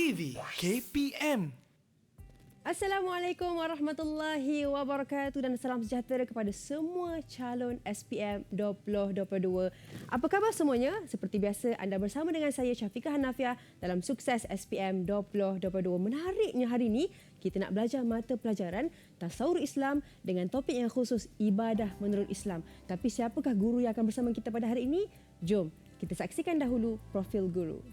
TV KPM. Assalamualaikum warahmatullahi wabarakatuh dan salam sejahtera kepada semua calon SPM 2022. Apa khabar semuanya? Seperti biasa anda bersama dengan saya Syafiqah Hanafiah dalam Sukses SPM 2022. Menariknya hari ini kita nak belajar mata pelajaran Tasawur Islam dengan topik yang khusus ibadah menurut Islam. Tapi siapakah guru yang akan bersama kita pada hari ini? Jom kita saksikan dahulu profil guru.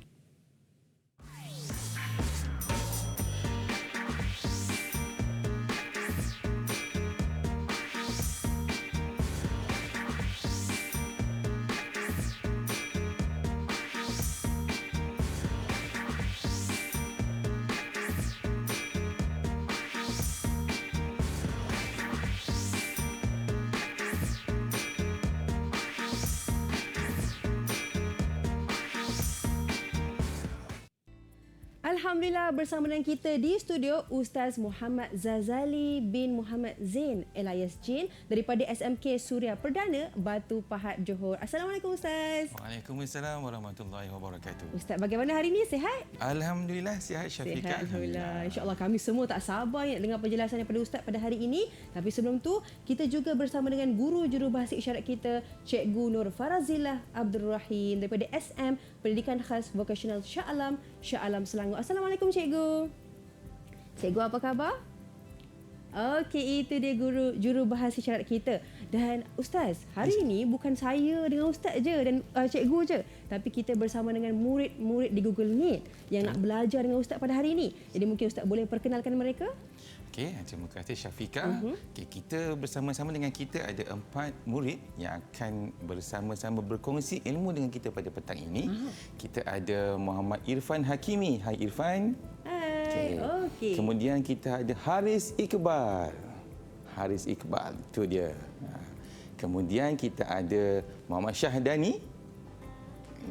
Alhamdulillah bersama dengan kita di studio Ustaz Muhammad Zazali bin Muhammad Zain alias Jin daripada SMK Suria Perdana Batu Pahat Johor. Assalamualaikum Ustaz. Waalaikumsalam warahmatullahi wabarakatuh. Ustaz, bagaimana hari ini? Sihat? Alhamdulillah sihat Syafiqah. Sihat, Alhamdulillah. InsyaAllah kami semua tak sabar nak dengar penjelasan daripada Ustaz pada hari ini. Tapi sebelum tu, kita juga bersama dengan guru jurubahasa isyarat kita, Cikgu Nur Farazillah Abdul Rahim daripada SM Pendidikan Khas Vocational Shah Alam Selangor. Assalamualaikum Cikgu. Cikgu apa khabar? Okey, itu dia guru jurubahasa isyarat kita. Dan Ustaz, hari ini bukan saya dengan Ustaz je dan cikgu je, tapi kita bersama dengan murid-murid di Google Meet yang nak belajar dengan Ustaz pada hari ini. Jadi mungkin Ustaz boleh perkenalkan mereka? Okey, terima kasih Syafiqah. Okey, kita bersama-sama dengan kita ada 4 murid yang akan bersama-sama berkongsi ilmu dengan kita pada petang ini. Kita ada Muhammad Irfan Hakimi. Hai Irfan. Hai. Okey. Kemudian kita ada Haris Iqbal. Haris Iqbal, itu dia. Kemudian kita ada Muhammad Syahdani.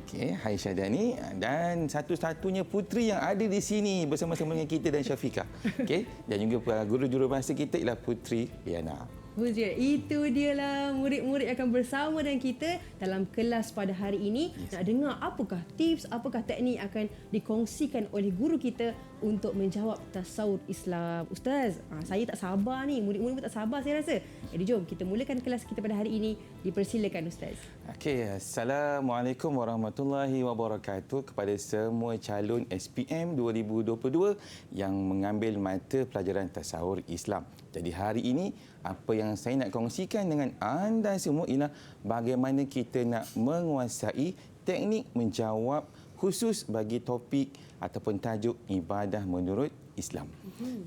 Okey, hai Syahdani, dan satu-satunya puteri yang ada di sini bersama-sama dengan kita dan Syafiqah. Okey, dan juga guru jurubahasa kita ialah Puteri Liana. Itu dialah murid-murid yang akan bersama dengan kita dalam kelas pada hari ini. Nak dengar apakah tips, apakah teknik yang akan dikongsikan oleh guru kita untuk menjawab tasawur Islam. Ustaz, saya tak sabar ni, murid-murid pun tak sabar saya rasa. Jadi jom kita mulakan kelas kita pada hari ini. Dipersilakan Ustaz. Okey, Assalamualaikum warahmatullahi wabarakatuh kepada semua calon SPM 2022 yang mengambil mata pelajaran tasawur Islam. Jadi hari ini apa yang saya nak kongsikan dengan anda semua ialah bagaimana kita nak menguasai teknik menjawab khusus bagi topik ataupun tajuk ibadah menurut Islam.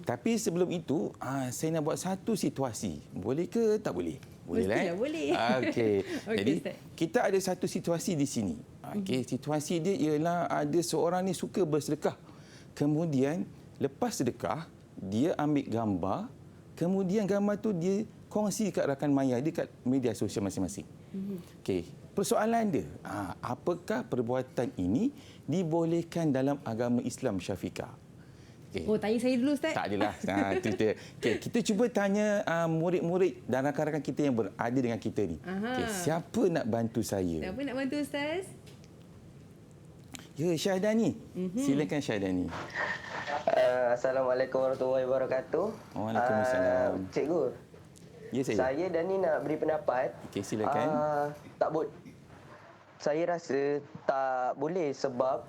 Tapi sebelum itu, saya nak buat satu situasi. Boleh ke tak boleh? Boleh lah. Boleh. Okey. Jadi Ustaz, kita ada satu situasi di sini. Okey, situasi dia ialah ada seorang ni suka bersedekah. Kemudian lepas sedekah, dia ambil gambar. Kemudian gambar tu dia kongsi dekat rakan maya dia dekat media sosial masing-masing. Okey, persoalan dia, apakah perbuatan ini dibolehkan dalam agama Islam Syafiqah? Okay. Oh, tanya saya dulu Ustaz. Tak adalah. Itu dia. Okay, kita cuba tanya murid-murid dan rakan-rakan kita yang berada dengan kita ni. Okay, siapa nak bantu saya? Siapa nak bantu Ustaz? Ya, Syahdani. Silakan Syahdani. Assalamualaikum warahmatullahi wabarakatuh. Waalaikumsalam. Cikgu. Ya, Saya Dani nak beri pendapat. Okey, silakan. Saya rasa tak boleh sebab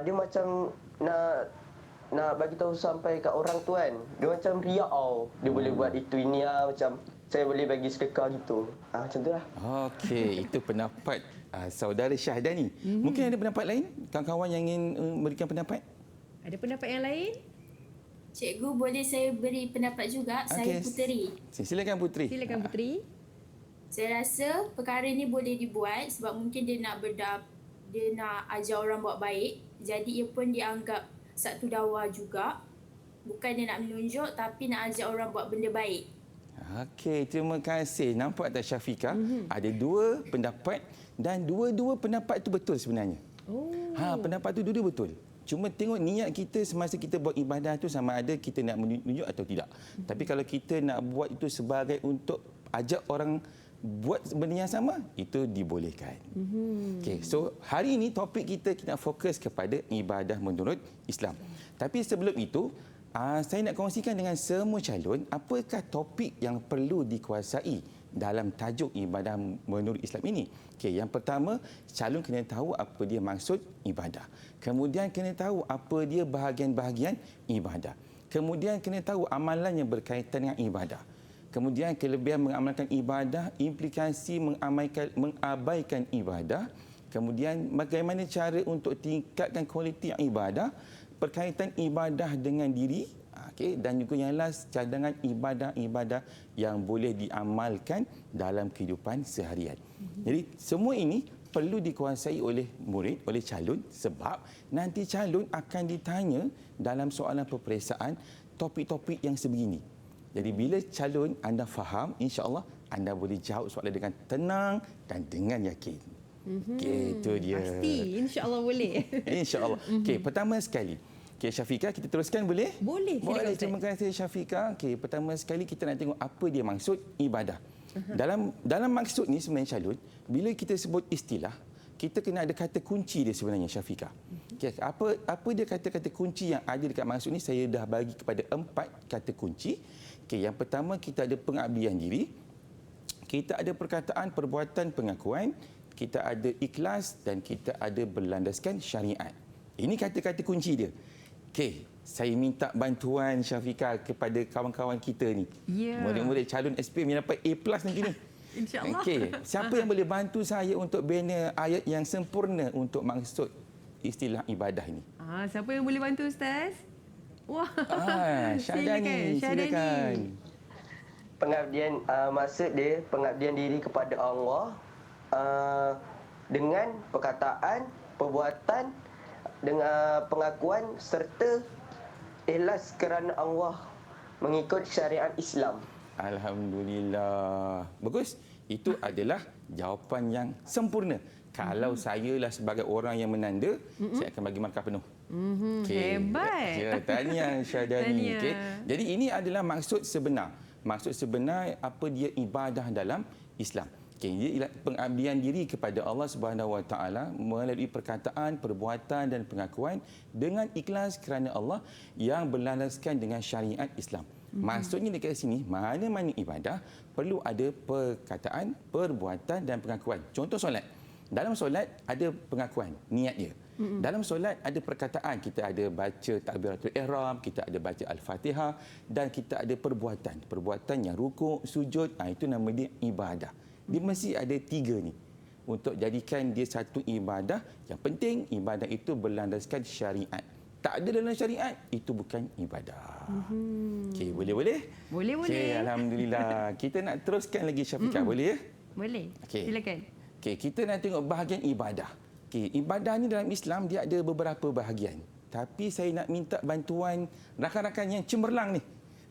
dia macam nak bagi tahu sampai kat orang tu kan. Dia macam riak tau. Dia boleh buat itu ini macam saya boleh bagi sedekah gitu. Macam tu lah. Okey, itu pendapat saudara Syahdani. Mungkin ada pendapat lain? Kawan-kawan yang ingin memberikan pendapat? Ada pendapat yang lain? Cikgu, boleh saya beri pendapat juga? Saya Puteri. Silakan Puteri. Silakan Puteri. Saya rasa perkara ini boleh dibuat sebab mungkin dia nak ajar orang buat baik. Jadi ia pun dianggap satu dakwah juga. Bukan dia nak menunjuk tapi nak ajar orang buat benda baik. Okey, terima kasih. Nampak tak Syafiqah? Ada 2 pendapat dan dua-dua pendapat itu betul sebenarnya. Pendapat itu dua-dua betul. Cuma tengok niat kita semasa kita buat ibadah tu sama ada kita nak menunjuk atau tidak. Tapi kalau kita nak buat itu sebagai untuk ajak orang buat benda yang sama, itu dibolehkan. Okey, so hari ini topik kita nak fokus kepada ibadah menurut Islam. Tapi sebelum itu, saya nak kongsikan dengan semua calon apakah topik yang perlu dikuasai dalam tajuk ibadah menurut Islam ini. Okey, yang pertama, calon kena tahu apa dia maksud ibadah. Kemudian kena tahu apa dia bahagian-bahagian ibadah. Kemudian kena tahu amalan yang berkaitan dengan ibadah. Kemudian kelebihan mengamalkan ibadah, implikasi mengabaikan ibadah. Kemudian bagaimana cara untuk tingkatkan kualiti ibadah, berkaitan ibadah dengan diri. Okay, dan juga yang last, cadangan ibadah-ibadah yang boleh diamalkan dalam kehidupan seharian. Jadi semua ini perlu dikuasai oleh murid, oleh calon, sebab nanti calon akan ditanya dalam soalan peperiksaan topik-topik yang sebegini. Jadi bila calon anda faham, insya-Allah anda boleh jawab soalan dengan tenang dan dengan yakin. Okay, itu dia. Pasti, insya-Allah boleh. Insya-Allah. Okey, pertama sekali. Okey, Syafiqah, kita teruskan boleh? Boleh. Boleh. Terima kasih Syafiqah. Okey, pertama sekali kita nak tengok apa dia maksud ibadah. Dalam maksud ni sebenarnya calon, bila kita sebut istilah, kita kena ada kata kunci dia sebenarnya Syafiqah. Okey, apa dia kata-kata kunci yang ada dekat maksud ni? Saya dah bagi kepada 4 kata kunci. Okey, yang pertama kita ada pengabdian diri, kita ada perkataan, perbuatan, pengakuan, kita ada ikhlas dan kita ada berlandaskan syariat. Ini kata-kata kunci dia. Okey, saya minta bantuan Syafiqah kepada kawan-kawan kita ni. Ya. Murid-murid calon SPM yang dapat A+ nanti ni. InsyaAllah. Okey, siapa yang boleh bantu saya untuk bina ayat yang sempurna untuk maksud istilah ibadah ini? Siapa yang boleh bantu Ustaz? Wah. Syadani, silakan. Pengabdian, maksud dia pengabdian diri kepada Allah dengan perkataan, perbuatan, dengan pengakuan serta ikhlas kerana Allah, mengikut syariat Islam. Alhamdulillah. Bagus. Itu adalah jawapan yang sempurna. Kalau saya lah sebagai orang yang menanda, saya akan bagi markah penuh. Hebat. Ya, tahniah Syadani. Tahniah. Okay. Jadi ini adalah maksud sebenar. Maksud sebenar apa dia ibadah dalam Islam. Okay, ia pengabdian diri kepada Allah Subhanahu Wa Taala melalui perkataan, perbuatan dan pengakuan dengan ikhlas kerana Allah yang berlandaskan dengan syariat Islam. Maksudnya dekat sini, mana-mana ibadah perlu ada perkataan, perbuatan dan pengakuan. Contoh solat. Dalam solat ada pengakuan, niat dia. Dalam solat ada perkataan, kita ada baca takbiratul ihram, kita ada baca al-Fatihah dan kita ada perbuatan. Perbuatan yang rukuk, sujud, itu nama dia ibadah. Dia mesti ada 3 ni untuk jadikan dia satu ibadah. Yang penting ibadah itu berlandaskan syariat. Tak ada dalam syariat, itu bukan ibadah. Okey, boleh? Boleh. Okey, alhamdulillah. Kita nak teruskan lagi Syafiqah, boleh ya? Boleh. Okey. Silakan. Okey, kita nak tengok bahagian ibadah. Okey, ibadah ni dalam Islam dia ada beberapa bahagian. Tapi saya nak minta bantuan rakan-rakan yang cemerlang ni.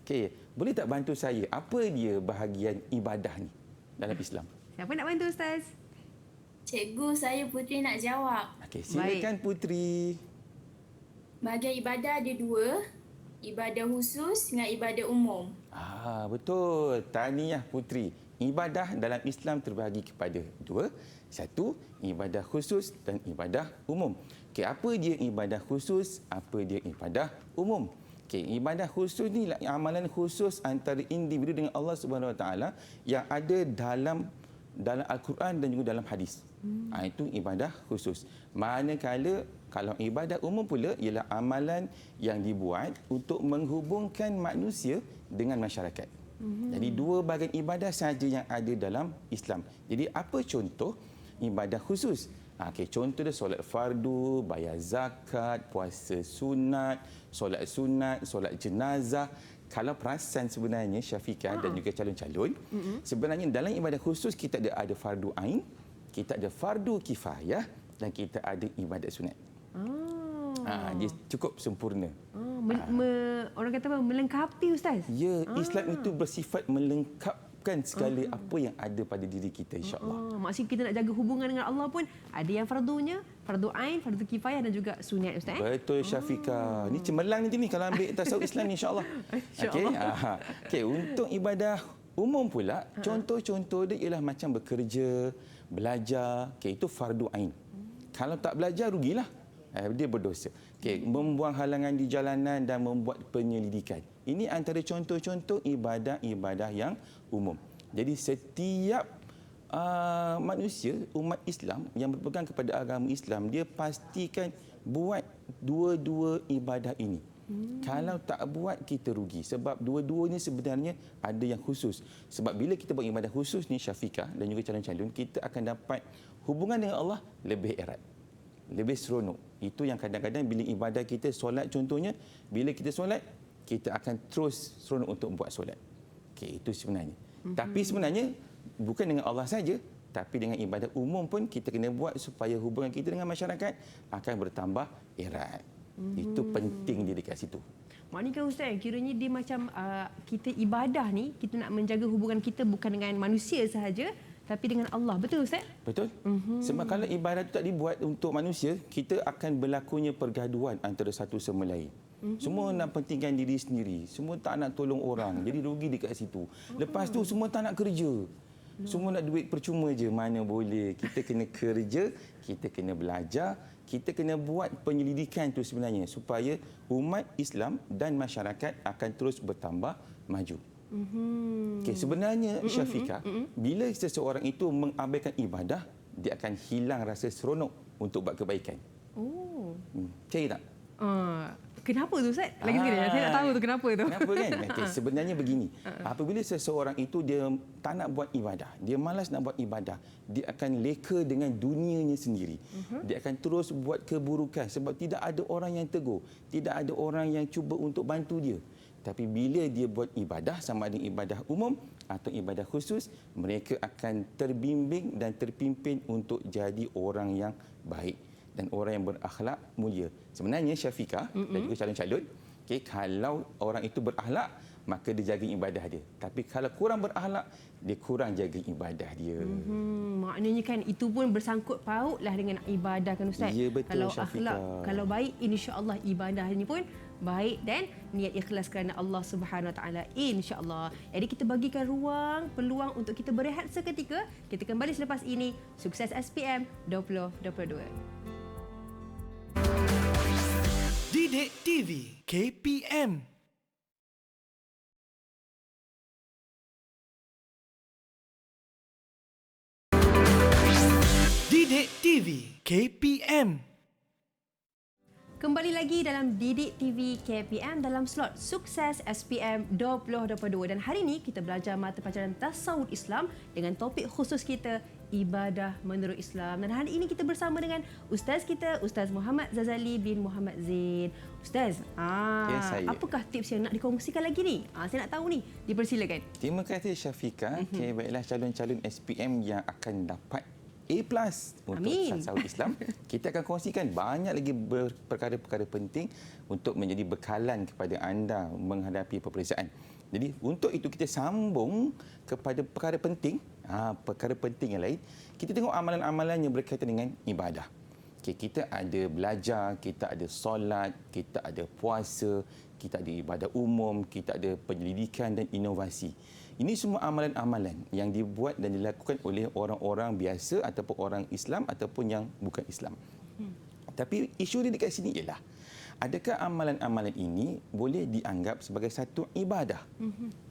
Okey, boleh tak bantu saya apa dia bahagian ibadah ni dalam Islam? Siapa nak bantu Ustaz? Cikgu, saya Putri nak jawab. Okey, silakan Putri. Bahagian ibadah ada 2. Ibadah khusus dengan ibadah umum. Betul. Tahniah Putri. Ibadah dalam Islam terbahagi kepada 2. Satu, ibadah khusus dan ibadah umum. Okey, apa dia ibadah khusus? Apa dia ibadah umum? Okey, ibadah khusus ni amalan khusus antara individu dengan Allah Subhanahu Wa Taala yang ada dalam Al-Quran dan juga dalam hadis. Itu ibadah khusus. Manakala kalau ibadah umum pula ialah amalan yang dibuat untuk menghubungkan manusia dengan masyarakat. Jadi 2 bahagian ibadah sahaja yang ada dalam Islam. Jadi apa contoh ibadah khusus? Contoh dia solat fardu, bayar zakat, puasa sunat, solat jenazah. Kalau perasan sebenarnya Syafiqah dan juga calon-calon, sebenarnya dalam ibadah khusus kita ada fardu ain, kita ada fardu kifayah dan kita ada ibadat sunat. Dia cukup sempurna. Orang kata apa? Melengkapi Ustaz? Ya, Islam itu bersifat melengkapkan segala apa yang ada pada diri kita, insya-Allah. Maksudnya kita nak jaga hubungan dengan Allah pun ada yang fardunya, fardu ain, fardu kifayah dan juga sunat Ustaz. Betul Syafiqah. Ni cemerlang nanti ni kalau ambil tasawuf Islam ni, insya-Allah. Okey. Okey, untuk ibadah Umum pula, contoh-contoh dia ialah macam bekerja, belajar, itu fardu ain. Kalau tak belajar, rugilah. Dia berdosa. Membuang halangan di jalanan dan membuat penyelidikan. Ini antara contoh-contoh ibadah-ibadah yang umum. Jadi setiap manusia, umat Islam yang berpegang kepada agama Islam, dia pastikan buat dua-dua ibadah ini. Kalau tak buat, kita rugi. Sebab dua-dua ni sebenarnya ada yang khusus. Sebab bila kita buat ibadah khusus ni, Syafiqah dan juga calon-calon, kita akan dapat hubungan dengan Allah lebih erat, lebih seronok. Itu yang kadang-kadang bila ibadah kita, solat contohnya, bila kita solat, kita akan terus seronok untuk buat solat. Itu sebenarnya. Tapi sebenarnya, bukan dengan Allah saja, tapi dengan ibadah umum pun kita kena buat supaya hubungan kita dengan masyarakat akan bertambah erat. Itu penting dia dekat situ. Maknanya kan Ustaz, kiranya dia macam kita ibadah ni, kita nak menjaga hubungan kita bukan dengan manusia sahaja, tapi dengan Allah. Betul Ustaz? Betul. Sebab kalau ibadat itu tak dibuat untuk manusia, kita akan berlakunya pergaduhan antara satu sama lain. Semua nak pentingkan diri sendiri. Semua tak nak tolong orang. Jadi rugi dekat situ. Lepas tu semua tak nak kerja. Semua nak duit percuma je. Mana boleh. Kita kena kerja, kita kena belajar, kita kena buat penyelidikan tu sebenarnya supaya umat Islam dan masyarakat akan terus bertambah maju. Sebenarnya Syafiqah, bila seseorang itu mengabaikan ibadah, dia akan hilang rasa seronok untuk buat kebaikan. Tak? Kenapa tu Ustaz? Lagi sekali, saya nak tahu tu kenapa tu. Kenapa kan? Sebenarnya begini. Apabila seseorang itu dia tak nak buat ibadah, dia malas nak buat ibadah, dia akan leka dengan dunianya sendiri. Dia akan terus buat keburukan sebab tidak ada orang yang tegur, tidak ada orang yang cuba untuk bantu dia. Tapi bila dia buat ibadah, sama ada ibadah umum atau ibadah khusus, mereka akan terbimbing dan terpimpin untuk jadi orang yang baik dan orang yang berakhlak mulia. Sebenarnya Syafiqah dan juga calon-calon, kalau orang itu berakhlak, maka dia jaga ibadah dia. Tapi kalau kurang berakhlak, dia kurang jaga ibadah dia. Maknanya kan itu pun bersangkut pautlah dengan ibadah kan Ustaz. Ya, betul, kalau Syafiqah. akhlak, kalau baik, insya-Allah ibadah ini pun baik dan niat ikhlas kerana Allah Subhanahu Wa Taala, insya-Allah. Jadi kita bagikan ruang, peluang untuk kita berehat seketika. Kita kembali selepas ini. Sukses SPM 2022. Didik TV KPM. Didik TV KPM. Kembali lagi dalam Didik TV KPM dalam slot Sukses SPM 2022 dan hari ini kita belajar mata pelajaran Tasawuf Islam dengan topik khusus kita ibadah menurut Islam. Dan hari ini kita bersama dengan Ustaz kita, Ustaz Muhammad Zazali bin Muhammad Zain. Ustaz, apakah tips yang nak dikongsikan lagi ni? Saya nak tahu ni. Dipersilakan. Terima kasih Syafiqah. Baiklah calon-calon SPM yang akan dapat A+ untuk Tasawuf Islam. Kita akan kongsikan banyak lagi perkara-perkara penting untuk menjadi bekalan kepada anda menghadapi peperiksaan. Jadi untuk itu kita sambung kepada perkara penting yang lain. Kita tengok amalan-amalan yang berkaitan dengan ibadah. Kita ada belajar, kita ada solat, kita ada puasa, kita ada ibadah umum, kita ada penyelidikan dan inovasi. Ini semua amalan-amalan yang dibuat dan dilakukan oleh orang-orang biasa ataupun orang Islam ataupun yang bukan Islam. Tapi isu dia dekat sini ialah, adakah amalan-amalan ini boleh dianggap sebagai satu ibadah?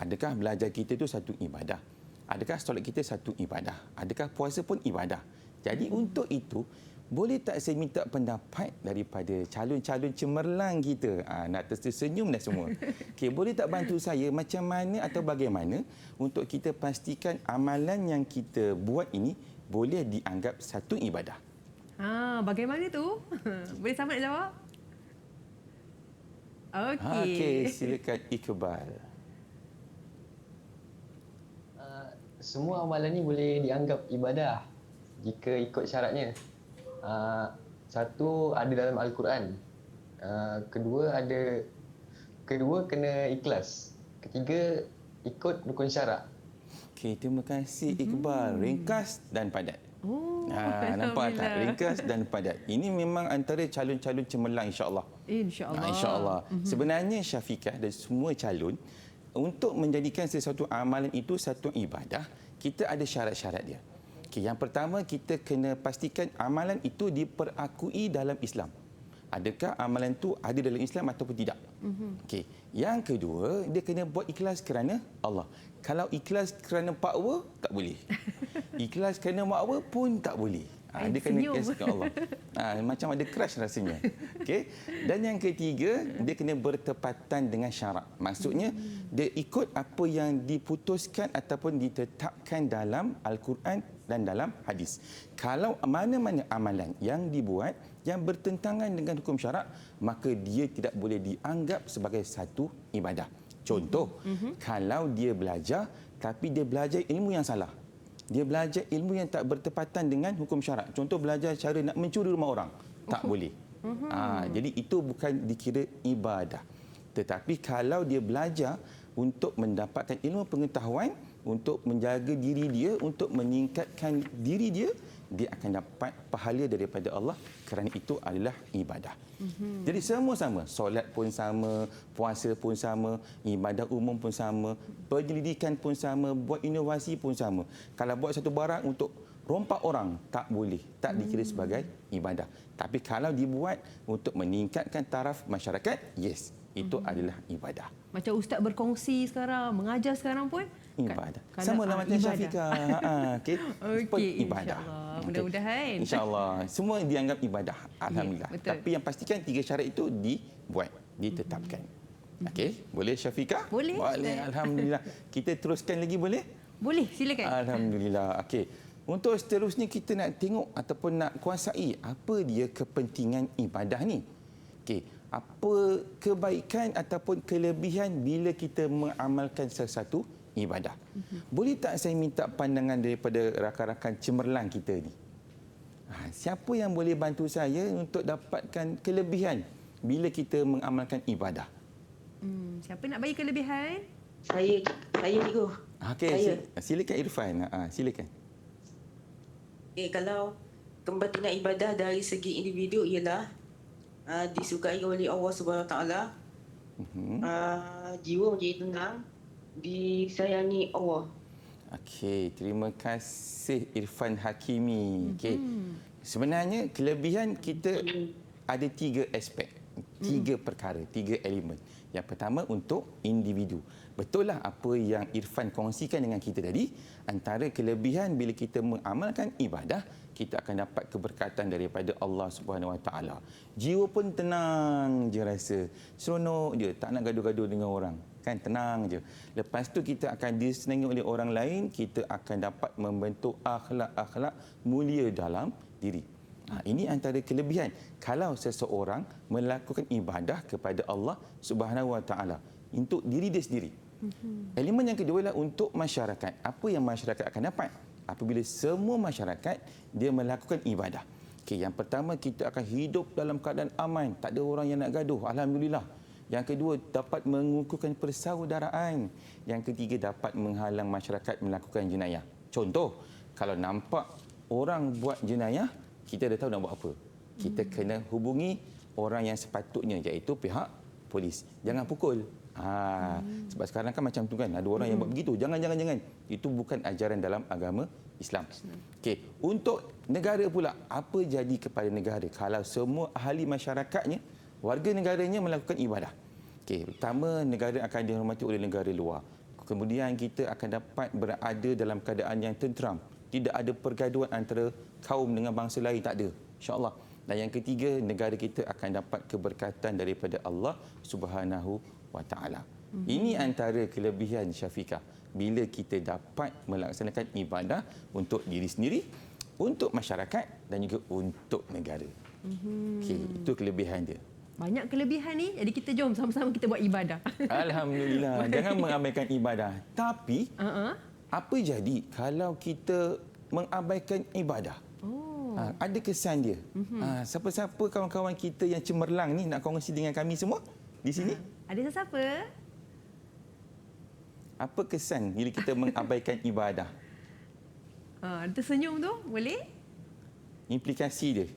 Adakah belajar kita itu satu ibadah? Adakah solat kita satu ibadah? Adakah puasa pun ibadah? Jadi untuk itu, boleh tak saya minta pendapat daripada calon-calon cemerlang kita? Nak tersenyum dah semua. Boleh tak bantu saya macam mana atau bagaimana untuk kita pastikan amalan yang kita buat ini boleh dianggap satu ibadah? Bagaimana tu? Boleh sama nak jawab? Okey, silakan Iqbal. Semua amalan ni boleh dianggap ibadah jika ikut syaratnya. Satu, ada dalam Al-Quran. Kedua kena ikhlas. Ketiga, ikut rukun syarak. Terima kasih Iqbal. Ringkas dan padat. Nampak tak? Ringkas dan padat. Ini memang antara calon-calon cemerlang insya-Allah. InsyaAllah. InsyaAllah. Sebenarnya Syafiqah dan semua calon, untuk menjadikan sesuatu amalan itu satu ibadah, kita ada syarat-syarat dia. Okey, yang pertama kita kena pastikan amalan itu diperakui dalam Islam. Adakah amalan itu ada dalam Islam ataupun tidak? Okey. Yang kedua, dia kena buat ikhlas kerana Allah. Kalau ikhlas kerana pakwa, tak boleh. Ikhlas kerana makwa pun tak boleh. Dia kena ikhlas kerana Allah. Macam ada crush rasanya. Okey. Dan yang ketiga, dia kena bertepatan dengan syarak. Maksudnya, dia ikut apa yang diputuskan ataupun ditetapkan dalam Al-Quran dan dalam hadis. Kalau mana-mana amalan yang dibuat yang bertentangan dengan hukum syarak, maka dia tidak boleh dianggap sebagai satu ibadah. Contoh, kalau dia belajar tapi dia belajar ilmu yang salah. Dia belajar ilmu yang tak bertepatan dengan hukum syarak. Contoh, belajar cara nak mencuri rumah orang. Tak boleh. Jadi itu bukan dikira ibadah. Tetapi kalau dia belajar untuk mendapatkan ilmu pengetahuan, untuk menjaga diri dia, untuk meningkatkan diri dia, dia akan dapat pahala daripada Allah kerana itu adalah ibadah. Jadi semua sama. Solat pun sama, puasa pun sama, ibadah umum pun sama, penyelidikan pun sama, buat inovasi pun sama. Kalau buat satu barang untuk rompak orang, tak boleh, tak dikira sebagai ibadah. Tapi kalau dibuat untuk meningkatkan taraf masyarakat, yes, itu adalah ibadah. Macam ustaz berkongsi sekarang, mengajar sekarang pun ibadah. Sama lah macam Syafiqah. Okey. Okey, Ibadah. insya-Allah. Mudah-mudahan. Insya-Allah. Semua dianggap ibadah. Alhamdulillah. Betul. Tapi yang pastikan 3 syarat itu dibuat, ditetapkan. Okey, boleh Syafiqah? Boleh. Boleh. Alhamdulillah. Kita teruskan lagi boleh? Boleh, silakan. Alhamdulillah. Okey. Untuk seterusnya kita nak tengok ataupun nak kuasai apa dia kepentingan ibadah ni. Okey, apa kebaikan ataupun kelebihan bila kita mengamalkan sesuatu ibadah. Boleh tak saya minta pandangan daripada rakan-rakan cemerlang kita ni? Siapa yang boleh bantu saya untuk dapatkan kelebihan bila kita mengamalkan ibadah? Siapa nak bagi kelebihan? Saya cikgu. Okey, silakan Irfan. Silakan. Kalau kepentingan ibadah dari segi individu ialah disukai oleh Allah Subhanahu Wa Taala. Jiwa menjadi tenang, disayangi Allah. Okey, terima kasih Irfan Hakimi. Okey. Sebenarnya kelebihan kita ada 3 aspek, 3 perkara, 3 elemen. Yang pertama untuk individu. Betul lah apa yang Irfan kongsikan dengan kita tadi, antara kelebihan bila kita mengamalkan ibadah, kita akan dapat keberkatan daripada Allah Subhanahu Wa Taala. Jiwa pun tenang je rasa. Seronok je, tak nak gaduh-gaduh dengan orang. Kan tenang je. Lepas tu kita akan disenangi oleh orang lain, kita akan dapat membentuk akhlak-akhlak mulia dalam diri. Ini antara kelebihan kalau seseorang melakukan ibadah kepada Allah Subhanahu Wa Taala untuk diri dia sendiri. Elemen yang kedua adalah untuk masyarakat. Apa yang masyarakat akan dapat apabila semua masyarakat dia melakukan ibadah? Okey, yang pertama kita akan hidup dalam keadaan aman, tak ada orang yang nak gaduh. Alhamdulillah. Yang kedua, dapat mengukuhkan persaudaraan. Yang ketiga, dapat menghalang masyarakat melakukan jenayah. Contoh, kalau nampak orang buat jenayah, kita dah tahu nak buat apa. Kita kena hubungi orang yang sepatutnya, iaitu pihak polis. Jangan pukul. Sebab sekarang kan macam tu kan, ada orang yang buat begitu. Jangan. Itu bukan ajaran dalam agama Islam. Okey, untuk negara pula, apa jadi kepada negara kalau semua ahli masyarakatnya, warga negaranya melakukan ibadah? Okey, pertama, negara akan dihormati oleh negara luar. Kemudian kita akan dapat berada dalam keadaan yang tenteram. Tidak ada pergaduhan antara kaum dengan bangsa lain, tak ada. InsyaAllah. Dan yang ketiga, negara kita akan dapat keberkatan daripada Allah Subhanahu Wa Taala. Ini antara kelebihan Syafiqah bila kita dapat melaksanakan ibadah untuk diri sendiri, untuk masyarakat dan juga untuk negara. Okey, itu kelebihan dia. Banyak kelebihan ni, jadi kita jom sama-sama kita buat ibadah. Alhamdulillah. Jangan mengabaikan ibadah. Tapi, apa jadi kalau kita mengabaikan ibadah? Ada kesan dia. Siapa-siapa kawan-kawan kita yang cemerlang ni nak kongsi dengan kami semua di sini? Ada sesiapa? Apa kesan bila kita mengabaikan ibadah? Tersenyum tu, boleh? Implikasi dia.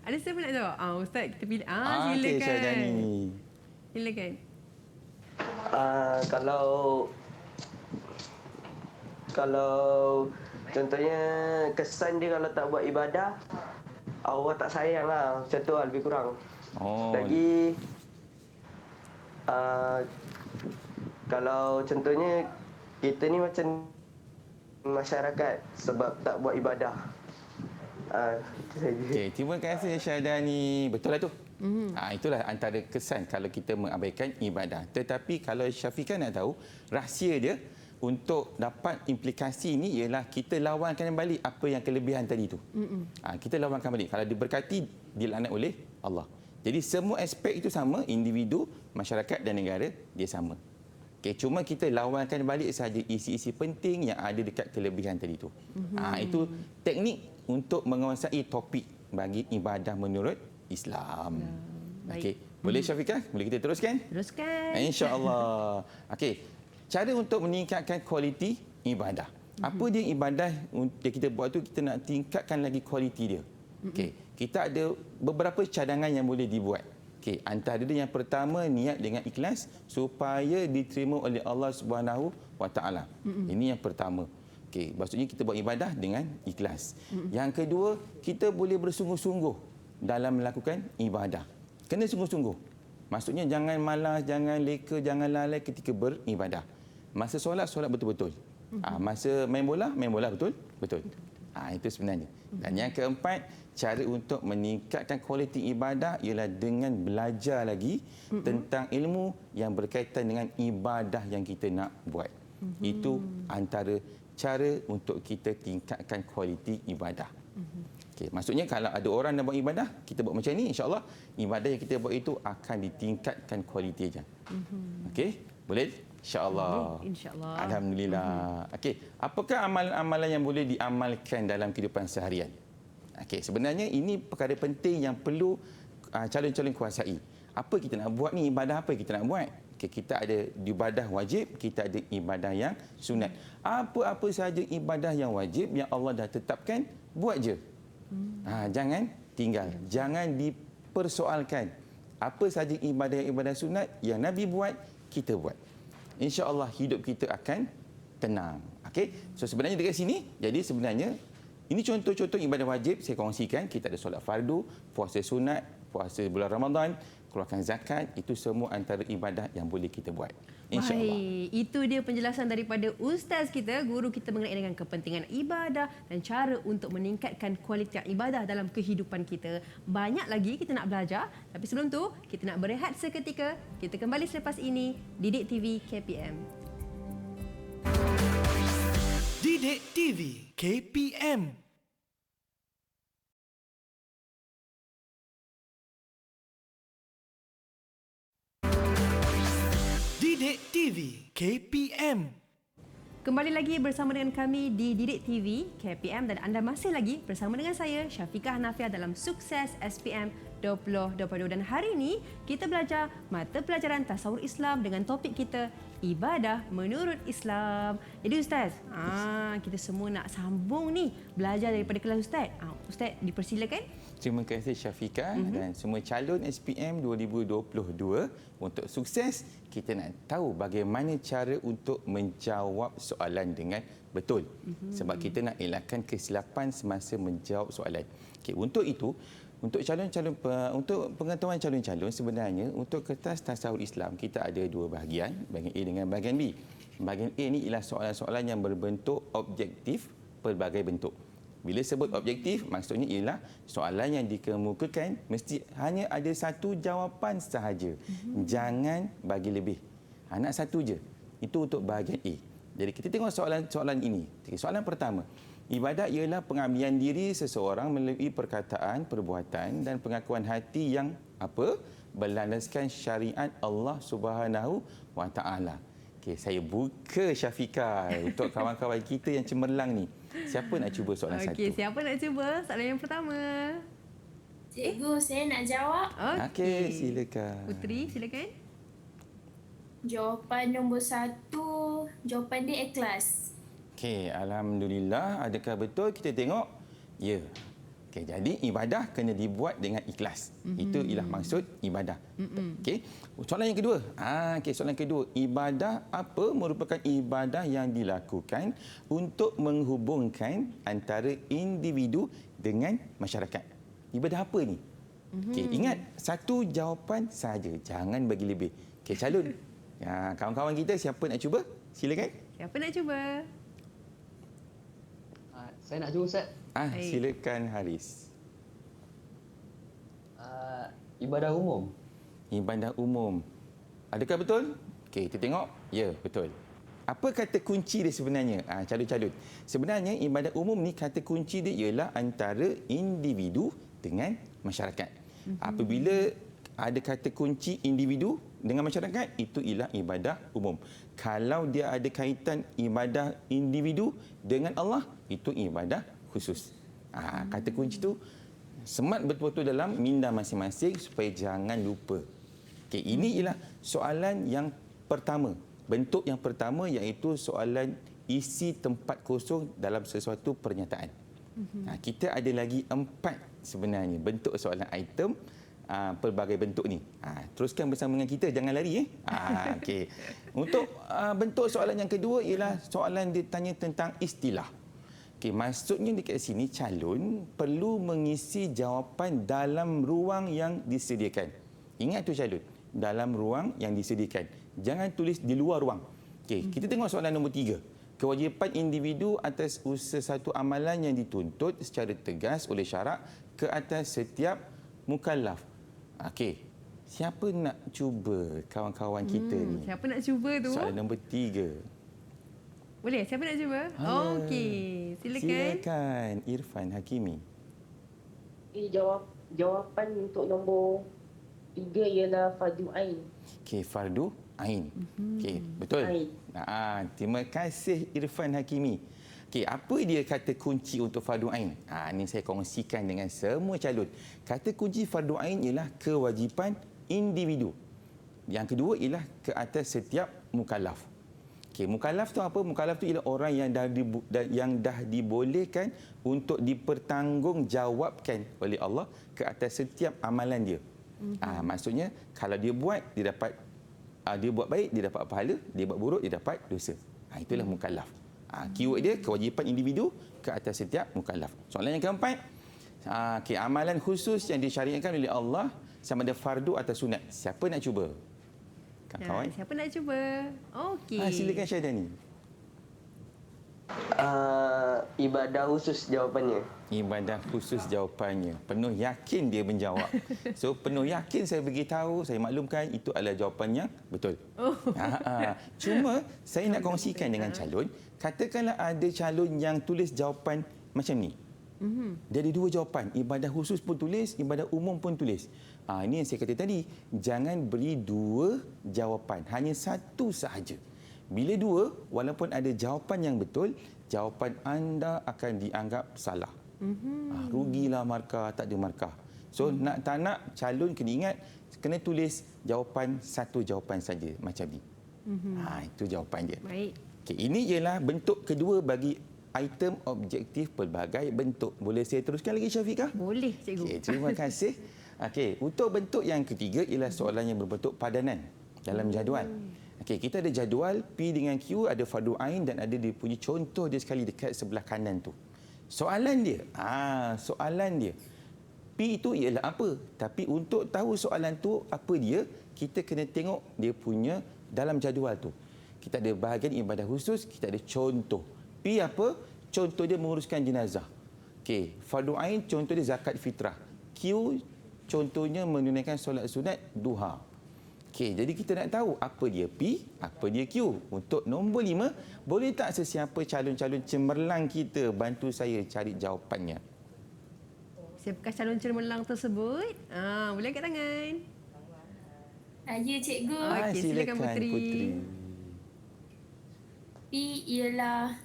Ada siapa nak jawab? Ustaz, kita pilih. Okey, Silakan. Syahjani. Silakan. Kalau contohnya kesan dia kalau tak buat ibadah, Allah tak sayang lah. Macam tu lah lebih kurang. Oh. Lagi kalau contohnya kita ni macam masyarakat sebab tak buat ibadah. Itu saja. Okey, terima kasih Syahadani. Betul lah tu. Itulah antara kesan kalau kita mengabaikan ibadah. Tetapi kalau Syafiqah nak tahu, rahsia dia untuk dapat implikasi ini ialah kita lawankan balik apa yang kelebihan tadi tu. Kita lawankan balik. Kalau diberkati, dilaknat oleh Allah. Jadi semua aspek itu sama, individu, masyarakat dan negara, dia sama. Okay, cuma kita lawankan balik saja isi-isi penting yang ada dekat kelebihan tadi tu. Itu teknik untuk menguasai topik bagi ibadah menurut Islam. Okey, boleh Syafiqah? Boleh kita teruskan? Teruskan. InsyaAllah. Okey, cara untuk meningkatkan kualiti ibadah. Apa dia ibadah yang kita buat tu, kita nak tingkatkan lagi kualiti dia. Okey, kita ada beberapa cadangan yang boleh dibuat. Okey, antara dia yang pertama, niat dengan ikhlas supaya diterima oleh Allah Subhanahu Wa Taala. Ini yang pertama. Okey, maksudnya kita buat ibadah dengan ikhlas. Yang kedua, kita boleh bersungguh-sungguh dalam melakukan ibadah. Kena sungguh-sungguh. Maksudnya jangan malas, jangan leka, jangan lalai ketika beribadah. Masa solat betul-betul. Masa main bola betul. Itu sebenarnya. Dan yang keempat, cara untuk meningkatkan kualiti ibadah ialah dengan belajar lagi tentang ilmu yang berkaitan dengan ibadah yang kita nak buat. Itu antara cara untuk kita tingkatkan kualiti ibadah. Okay, maksudnya kalau ada orang nak buat ibadah, kita buat macam ni, insya-Allah ibadah yang kita buat itu akan ditingkatkan kualitinya. Okey, boleh? InsyaAllah. InsyaAllah. Alhamdulillah. Okey, apakah amalan-amalan yang boleh diamalkan dalam kehidupan seharian? Okey, sebenarnya ini perkara penting yang perlu calon-calon kuasai. Apa kita nak buat ni, ibadah apa kita nak buat? Okey, kita ada ibadah wajib, kita ada ibadah yang sunat. Apa-apa sahaja ibadah yang wajib yang Allah dah tetapkan, buat je. Jangan tinggal, jangan dipersoalkan. Apa sahaja ibadah sunat yang Nabi buat, kita buat. InsyaAllah hidup kita akan tenang. Okey, so sebenarnya dekat sini, jadi sebenarnya ini contoh-contoh ibadah wajib saya kongsikan. Kita ada solat fardu, puasa sunat, puasa bulan Ramadan, keluarkan zakat, itu semua antara ibadah yang boleh kita buat. InsyaAllah. Baik, itu dia penjelasan daripada ustaz kita, guru kita mengenai dengan kepentingan ibadah dan cara untuk meningkatkan kualiti ibadah dalam kehidupan kita. Banyak lagi kita nak belajar, tapi sebelum tu kita nak berehat seketika. Kita kembali selepas ini, Didik TV KPM. Didik TV KPM. Didik TV KPM. Kembali lagi bersama dengan kami di Didik TV KPM dan anda masih lagi bersama dengan saya Syafiqah Hanafiah dalam Sukses SPM 2022 dan hari ini kita belajar mata pelajaran tasawur Islam dengan topik kita ibadah menurut Islam. Jadi Ustaz, kita semua nak sambung ni belajar daripada kelas Ustaz. Ustaz dipersilakan. Terima kasih Syafiqah dan semua calon SPM 2022. Untuk sukses, kita nak tahu bagaimana cara untuk menjawab soalan dengan betul. Sebab kita nak elakkan kesilapan semasa menjawab soalan. Okey, untuk itu, untuk pengetahuan calon-calon, sebenarnya untuk kertas tasawur Islam kita ada dua bahagian, bahagian A dengan bahagian B. Bahagian A ni ialah soalan-soalan yang berbentuk objektif pelbagai bentuk. Bila sebut objektif, maksudnya ialah soalan yang dikemukakan mesti hanya ada satu jawapan sahaja. Jangan bagi lebih. Nak satu je. Itu untuk bahagian A. Jadi kita tengok soalan ini. Soalan pertama. Ibadat ialah pengabdian diri seseorang melalui perkataan, perbuatan dan pengakuan hati yang berlandaskan syariat Allah Subhanahu Wa Taala. Okey, saya buka Syafiqah untuk kawan-kawan kita yang cemerlang ni. Siapa nak cuba soalan satu? Okey, siapa nak cuba soalan yang pertama? Cikgu, saya nak jawab. Okey, silakan. Putri, silakan. Jawapan nombor 1, jawapan dia ikhlas. Okey, alhamdulillah. Adakah betul? Kita tengok. Ya. Okey, jadi ibadah kena dibuat dengan ikhlas. Itu ialah maksud ibadah. Okey. Soalan yang kedua. Soalan kedua. Ibadah apa merupakan ibadah yang dilakukan untuk menghubungkan antara individu dengan masyarakat? Ibadah apa ni? Okey, ingat satu jawapan saja. Jangan bagi lebih. Okey, calon. Kawan-kawan kita siapa nak cuba? Silakan. Siapa nak cuba? Saya nak cuba Ustaz. Silakan Haris. Ibadah umum. Ibadah umum. Adakah betul? Okey, kita tengok. Ya, betul. Apa kata kunci dia sebenarnya? Calon-calon. Sebenarnya ibadah umum ni kata kunci dia ialah antara individu dengan masyarakat. Apabila ada kata kunci individu dengan masyarakat, itu ialah ibadah umum. Kalau dia ada kaitan ibadah individu dengan Allah, itu ibadah khusus. Kata kunci tu semat betul-betul dalam minda masing-masing supaya jangan lupa. Okey, ini ialah soalan yang pertama. Bentuk yang pertama iaitu soalan isi tempat kosong dalam sesuatu pernyataan. Kita ada lagi 4 sebenarnya bentuk soalan item pelbagai bentuk ni. Teruskan bersama dengan kita, jangan lari. Okey. Untuk bentuk soalan yang kedua ialah soalan dia tanya tentang istilah. Okey, maksudnya dekat sini calon perlu mengisi jawapan dalam ruang yang disediakan. Ingat tu calon, dalam ruang yang disediakan. Jangan tulis di luar ruang. Okey, kita tengok soalan nombor 3. Kewajipan individu atas usaha satu amalan yang dituntut secara tegas oleh syarak ke atas setiap mukallaf. Okey, siapa nak cuba kawan-kawan kita ni? Siapa nak cuba tu? Soalan nombor 3. Boleh? Siapa nak cuba? Okey, silakan. Silakan Irfan Hakimi. Jawapan untuk nombor 3 ialah fardu ain. Okey, fardu ain. Okey, betul. Terima kasih Irfan Hakimi. Okey, apa dia kata kunci untuk fardu ain? Ini saya kongsikan dengan semua calon. Kata kunci fardu ain ialah kewajipan individu. Yang kedua ialah ke atas setiap mukallaf. Okey, mukallaf tu apa? Mukallaf tu ialah orang yang dah dibolehkan untuk dipertanggungjawabkan oleh Allah ke atas setiap amalan dia. Maksudnya kalau dia buat, dia dapat dia buat baik, dia dapat pahala, dia buat buruk, dia dapat dosa. Itulah mukallaf. Keyword dia kewajipan individu ke atas setiap mukallaf. Soalan yang keempat, amalan khusus yang disyariatkan oleh Allah sama ada fardu atau sunat. Siapa nak cuba? Kawan-kawan? Siapa nak cuba? Okey. Silakan Syahdani. Ibadah khusus jawapannya. Ibadah khusus jawapannya. Penuh yakin dia menjawab. So penuh yakin saya beritahu, saya maklumkan itu adalah jawapan yang betul. Cuma saya nak kongsikan dengan calon, katakanlah ada calon yang tulis jawapan macam ni. Dia ada 2 jawapan, ibadah khusus pun tulis, ibadah umum pun tulis. Ini yang saya kata tadi, jangan beri 2 jawapan, hanya 1 sahaja. Bila 2, walaupun ada jawapan yang betul, jawapan anda akan dianggap salah. Rugilah markah, tak ada markah. So nak tak nak, calon kena ingat, kena tulis jawapan 1 jawapan saja macam ni. Itu jawapan dia. Baik. Okay, ini ialah bentuk kedua bagi item objektif pelbagai bentuk. Boleh saya teruskan lagi Syafiqah? Boleh, cikgu. Okay, terima kasih. Okey, untuk bentuk yang ketiga ialah soalan yang berbentuk padanan dalam jadual. Okey, kita ada jadual P dengan Q, ada fardu ain dan ada dia punya contoh dia sekali dekat sebelah kanan tu. Soalan dia, P itu ialah apa? Tapi untuk tahu soalan tu apa dia, kita kena tengok dia punya dalam jadual tu. Kita ada bahagian ibadah khusus, kita ada contoh. P apa? Contoh dia menguruskan jenazah. Okey, fardu ain contoh dia zakat fitrah. Q contohnya menunaikan solat sunat duha. Okey, jadi kita nak tahu apa dia P, apa dia Q. Untuk nombor 5, boleh tak sesiapa calon-calon cemerlang kita bantu saya cari jawapannya? Siapakah calon cemerlang tersebut? Boleh angkat tangan. Ya, cikgu. Okey, silakan Putri. P ialah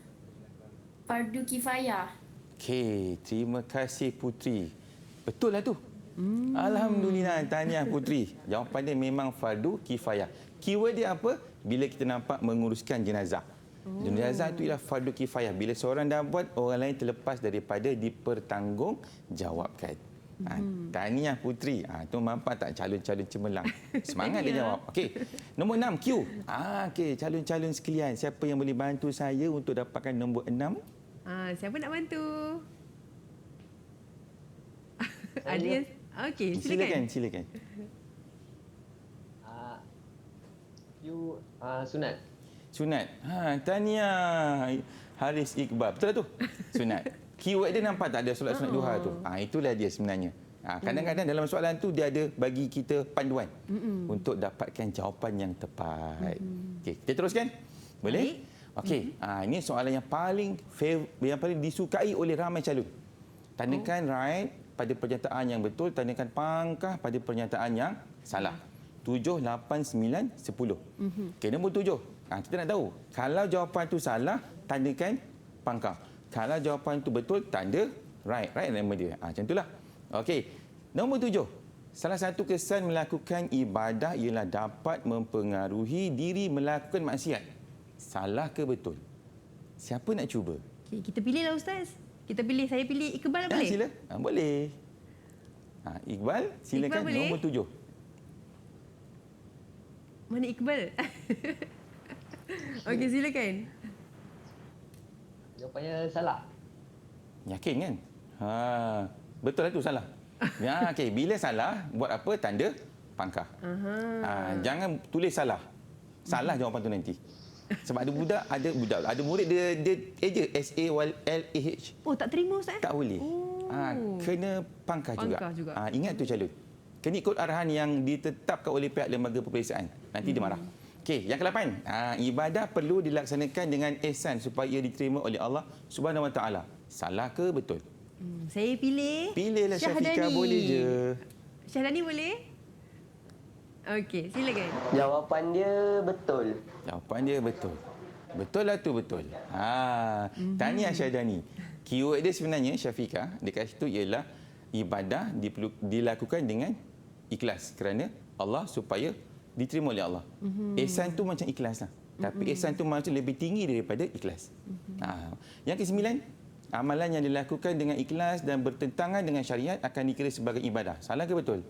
fardu kifayah. Okey, terima kasih Putri. Betul lah tu. Alhamdulillah, tahniah Putri. Jawapan dia memang fardu kifayah. Keyword dia apa? Bila kita nampak menguruskan jenazah. Jenazah itu ialah fardu kifayah. Bila seorang dah buat, orang lain terlepas daripada dipertanggungjawabkan. Tahniah Putri. Tu mampak tak calon-calon cemerlang? Semangat dia jawab. Okey. Nombor 6, Q. Okey, calon-calon sekalian, siapa yang boleh bantu saya untuk dapatkan nombor 6? Siapa nak bantu? Ada yang... Okey, silakan. Silakan. Sunat. Tahniah Haris Iqbal. Betul tak tu? Sunat. Keyword dia nampak tak ada solat sunat duha tu? Itulah dia sebenarnya. Kadang-kadang dalam soalan tu dia ada bagi kita panduan untuk dapatkan jawapan yang tepat. Okey, kita teruskan? Boleh? Okey, ini soalan yang paling disukai oleh ramai calon. Tandakan right pada pernyataan yang betul, tandakan pangkah pada pernyataan yang salah. 7, 8, 9, 10. Okey, nombor 7. Kita nak tahu, kalau jawapan tu salah, tandakan pangkah. Kalau jawapan tu betul, tanda right. Right nama dia. Macam itulah. Okey, nombor 7. Salah satu kesan melakukan ibadah ialah dapat mempengaruhi diri melakukan maksiat. Salah ke betul? Siapa nak cuba? Okay, kita pilihlah Ustaz. Saya pilih Iqbal boleh? Sila. Boleh. Iqbal, silakan. Iqbal Nombor 7. Mana Iqbal? Okey, silakan. Jawapannya salah. Yakin kan? Betul lah tu salah. Okey, bila salah, buat apa? Tanda pangkah. Jangan tulis salah. Salah jawapan tu nanti. Sebab ada murid dia eja SALAH. Tak terima Ustaz? Tak boleh. Kena pangkah juga. Ingat tu calon. Kena ikut arahan yang ditetapkan oleh pihak lembaga peperiksaan. Nanti dia marah. Okey, yang ke-8. Ibadah perlu dilaksanakan dengan ihsan supaya ia diterima oleh Allah Subhanahu Wa Taala. Salah ke betul? Saya Pilihlah Syafiqah, boleh je. Syahdani boleh? Okey, silakan. Jawapan dia betul. Jawapan dia betul. Betul lah tu betul. Tahniah Syahdani. Keyword dia sebenarnya Syafiqah dekat situ ialah ibadah dilakukan dengan ikhlas kerana Allah supaya diterima oleh Allah. Ihsan tu macam ikhlas lah. Tapi ihsan tu macam lebih tinggi daripada ikhlas. Yang ke-9, amalan yang dilakukan dengan ikhlas dan bertentangan dengan syariat akan dikira sebagai ibadah. Salah ke betul?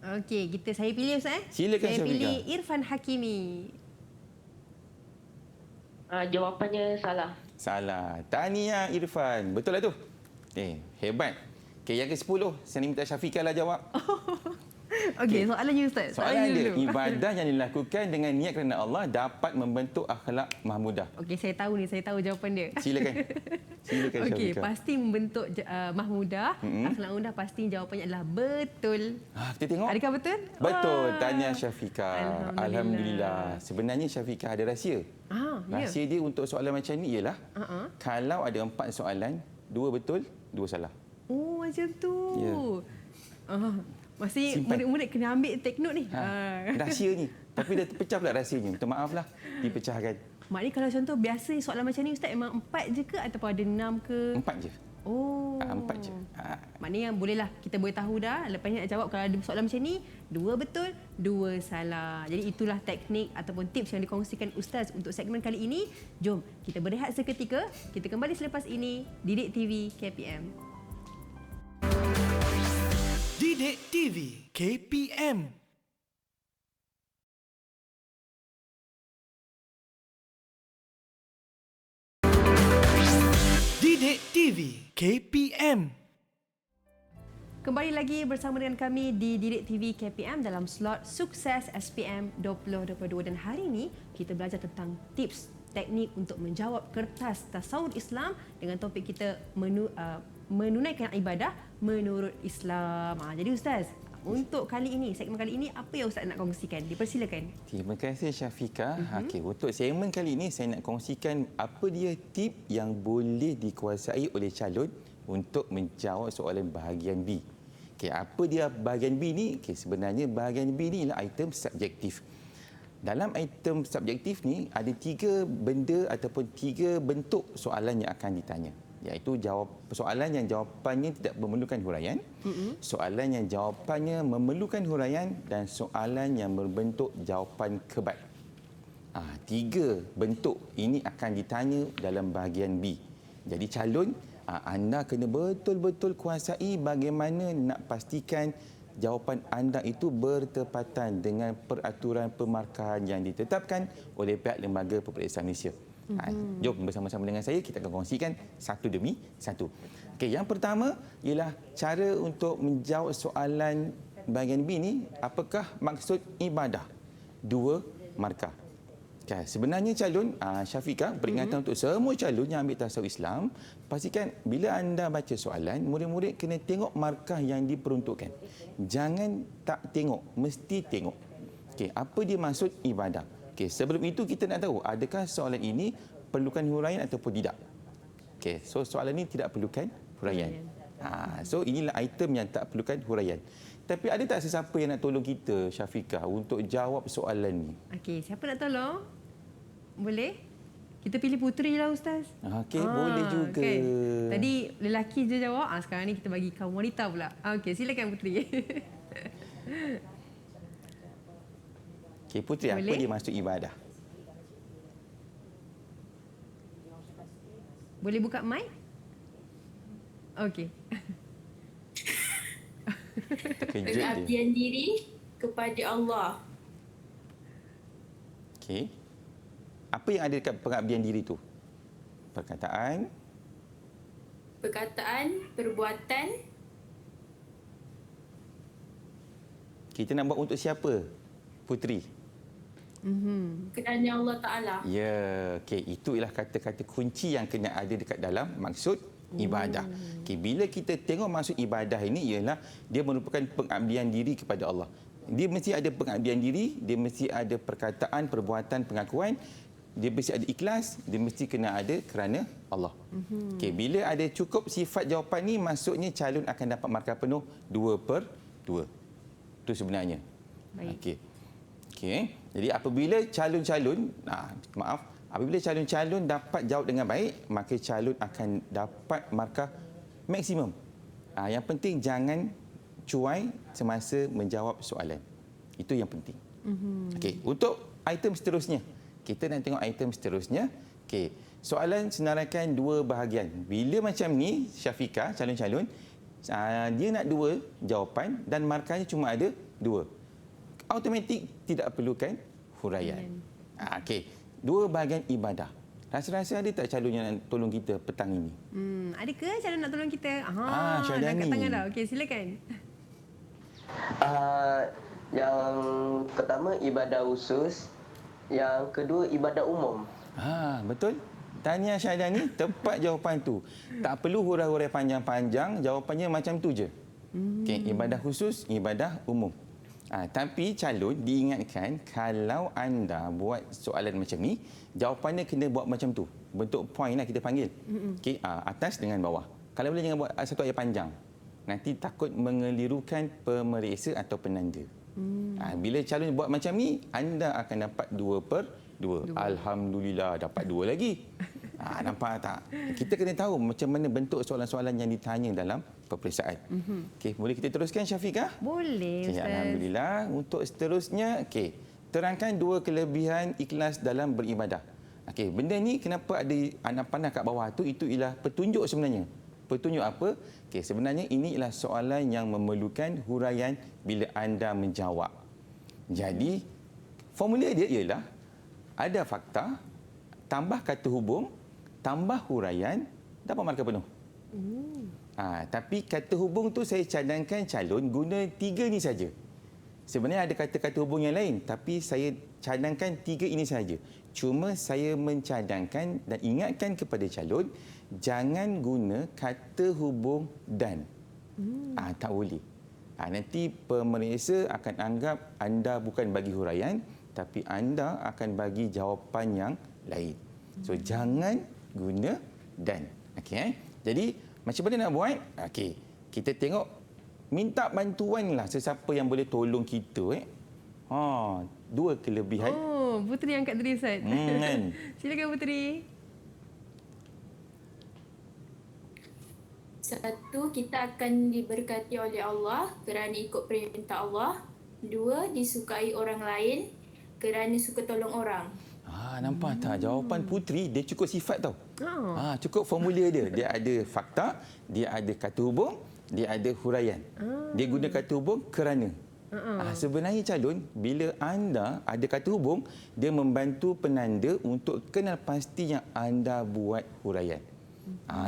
Okey, saya pilih Ustaz. Silakan Saya Syafiqah. pilih Irfan Hakimi. Jawapannya salah. Salah. Tahniah Irfan. Betul lah tu? Hebat. Okey, yang ke-10, saya minta Syafiqah lah jawab. Okey, soalannya Ustaz. Soalan dia, dulu. ibadah yang dilakukan dengan niat kerana Allah dapat membentuk akhlak mahmudah. Okey, saya tahu jawapan dia. Silakan. Silakan Okey, Syafiqah. pasti membentuk mahmudah. Akhlak mudah pasti jawapannya adalah betul. Kita tengok. Adakah betul? Betul. Tahniah Syafiqah. Alhamdulillah. Sebenarnya Syafiqah ada rahsia. Rahsia dia untuk soalan macam ni ialah kalau ada 4 soalan, 2 betul, 2 salah. Macam tu. Ya. Masih Simpan. murid-murid kena ambil take note ni. Rahsia ni. Tapi dah terpecah pula rahsianya. Minta maaflah. Dipecahkan. Maknanya kalau contoh biasa soalan macam ni Ustaz memang 4 je ke ataupun ada 6 ke? 4 je. 4 je. Maknanya bolehlah kita boleh tahu dah lepas ni nak jawab kalau ada soalan macam ni 2 betul, 2 salah. Jadi itulah teknik ataupun tips yang dikongsikan Ustaz untuk segmen kali ini. Jom kita berehat seketika. Kita kembali selepas ini Didik TV KPM. Didik TV KPM. Didik TV KPM. Kembali lagi bersama dengan kami di Didik TV KPM dalam slot Sukses SPM 2022 dan hari ini kita belajar tentang tips teknik untuk menjawab kertas tasawuf Islam dengan topik kita menunaikan ibadah menurut Islam. Jadi Ustaz, untuk kali ini, segmen kali ini apa yang Ustaz nak kongsikan? Dipersilakan. Terima kasih Syafiqah. Okey, untuk segmen kali ini saya nak kongsikan apa dia tip yang boleh dikuasai oleh calon untuk menjawab soalan bahagian B. Okey, apa dia bahagian B ni? Okey, sebenarnya bahagian B ni ialah item subjektif. Dalam item subjektif ni ada 3 benda ataupun 3 bentuk soalan yang akan ditanya. Iaitu soalan yang jawapannya tidak memerlukan huraian, soalan yang jawapannya memerlukan huraian dan soalan yang berbentuk jawapan kebal. Tiga bentuk ini akan ditanya dalam bahagian B. Jadi calon, anda kena betul-betul kuasai bagaimana nak pastikan jawapan anda itu bertepatan dengan peraturan pemarkahan yang ditetapkan oleh pihak Lembaga Peperiksaan Malaysia. Jom bersama-sama dengan saya kita akan kongsikan satu demi satu. Okey, yang pertama ialah cara untuk menjawab soalan bahagian B ni, apakah maksud ibadah? 2 markah. Okay, sebenarnya calon Syafiqah, peringatan untuk semua calon yang ambil tasawuf Islam, pastikan bila anda baca soalan, murid-murid kena tengok markah yang diperuntukkan. Jangan tak tengok, mesti tengok. Okey, apa dia maksud ibadah? Okey, sebelum itu kita nak tahu adakah soalan ini perlukan huraian ataupun tidak. Okey, so soalan ini tidak perlukan huraian. So inilah item yang tak perlukan huraian. Tapi ada tak sesiapa yang nak tolong kita, Syafiqah, untuk jawab soalan ni? Okey, siapa nak tolong? Boleh? Kita pilih puteri lah, Ustaz. Okey, boleh juga. Kan? Tadi lelaki je jawab, sekarang ni kita bagi kaum wanita pula. Okey, silakan puteri. Okey, Puteri, apa Boleh? dia maksud ibadah? Boleh buka mic? Okey. Terkejut dia. Pengabdian diri kepada Allah. Okey. Apa yang ada dekat pengabdian diri tu? Perkataan, Perbuatan, kita nak buat untuk siapa? Puteri. kerana Allah Ta'ala. Ya, okey, itu ialah kata-kata kunci yang kena ada dekat dalam maksud ibadah. Okey, bila kita tengok maksud ibadah ini ialah dia merupakan pengabdian diri kepada Allah. Dia mesti ada pengabdian diri, dia mesti ada perkataan, perbuatan, pengakuan, dia mesti ada ikhlas, dia mesti kena ada kerana Allah. Okey, bila ada cukup sifat jawapan ni, maksudnya calon akan dapat markah penuh 2/2. Itu sebenarnya. Baik. Okey. Okey. Jadi apabila calon-calon, apabila calon-calon dapat jawab dengan baik, maka calon akan dapat markah maksimum. Yang penting jangan cuai semasa menjawab soalan. Itu yang penting. Okey, untuk item seterusnya. Kita nak tengok item seterusnya. Okey, soalan senaraikan 2 bahagian. Bila macam ni, Syafiqah, calon-calon, dia nak 2 jawapan dan markahnya cuma ada 2. Automatik tidak perlukan huraian. Okey, 2 bahagian ibadah. Rasa-rasa ada tak calon yang nak tolong kita petang ini? Ada ke calon nak tolong kita? Syahdan dah kat ni. tangan dah. Okey, silakan. Yang pertama ibadah khusus, yang kedua ibadah umum. Betul. Tahniah Syahdan ni, tepat jawapan tu. Tak perlu hurai-hurai panjang-panjang, jawapannya macam tu je. Okey, ibadah khusus, ibadah umum. Tapi calon diingatkan kalau anda buat soalan macam ni, jawapannya kena buat macam tu. Bentuk point lah kita panggil. Okey, atas dengan bawah. Kalau boleh jangan buat satu ayat panjang. Nanti takut mengelirukan pemeriksa atau penanda. Bila calon buat macam ni, anda akan dapat 2/2. Alhamdulillah, dapat 2 lagi. Nampak tak? Kita kena tahu macam mana bentuk soalan-soalan yang ditanya dalam peperiksaan. Okey, boleh kita teruskan, Syafiqah? Boleh, Okey, Ustaz. alhamdulillah. Untuk seterusnya, okey, terangkan 2 kelebihan ikhlas dalam beribadah. Okey, benda ni kenapa ada anak panah kat bawah tu, itu ialah petunjuk sebenarnya. Petunjuk apa? Okey, sebenarnya ini ialah soalan yang memerlukan huraian bila anda menjawab. Jadi, formula dia ialah ada fakta, tambah kata hubung, tambah huraian, dapat markah penuh. Tapi kata hubung tu saya cadangkan calon guna 3 ni saja. Sebenarnya ada kata-kata hubung yang lain, tapi saya cadangkan 3 ini saja. Cuma saya mencadangkan dan ingatkan kepada calon, jangan guna kata hubung dan. Tak boleh. Nanti pemeriksa akan anggap anda bukan bagi huraian, tapi anda akan bagi jawapan yang lain. So, jangan guna dan. Okey, Jadi, macam mana nak buat? Okey, kita tengok, minta bantuan lah sesiapa yang boleh tolong kita. 2 kelebihan. Puteri angkat tadi, Ustaz. Kan? Silakan, Puteri. 1, kita akan diberkati oleh Allah kerana ikut perintah Allah. 2, disukai orang lain kerana suka tolong orang. Nampak tak? Jawapan puteri dia cukup sifat tau. Cukup formulir dia. Dia ada fakta, dia ada kata hubung, dia ada huraian. Dia guna kata hubung kerana. Sebenarnya calon, bila anda ada kata hubung, dia membantu penanda untuk kenal pasti yang anda buat huraian.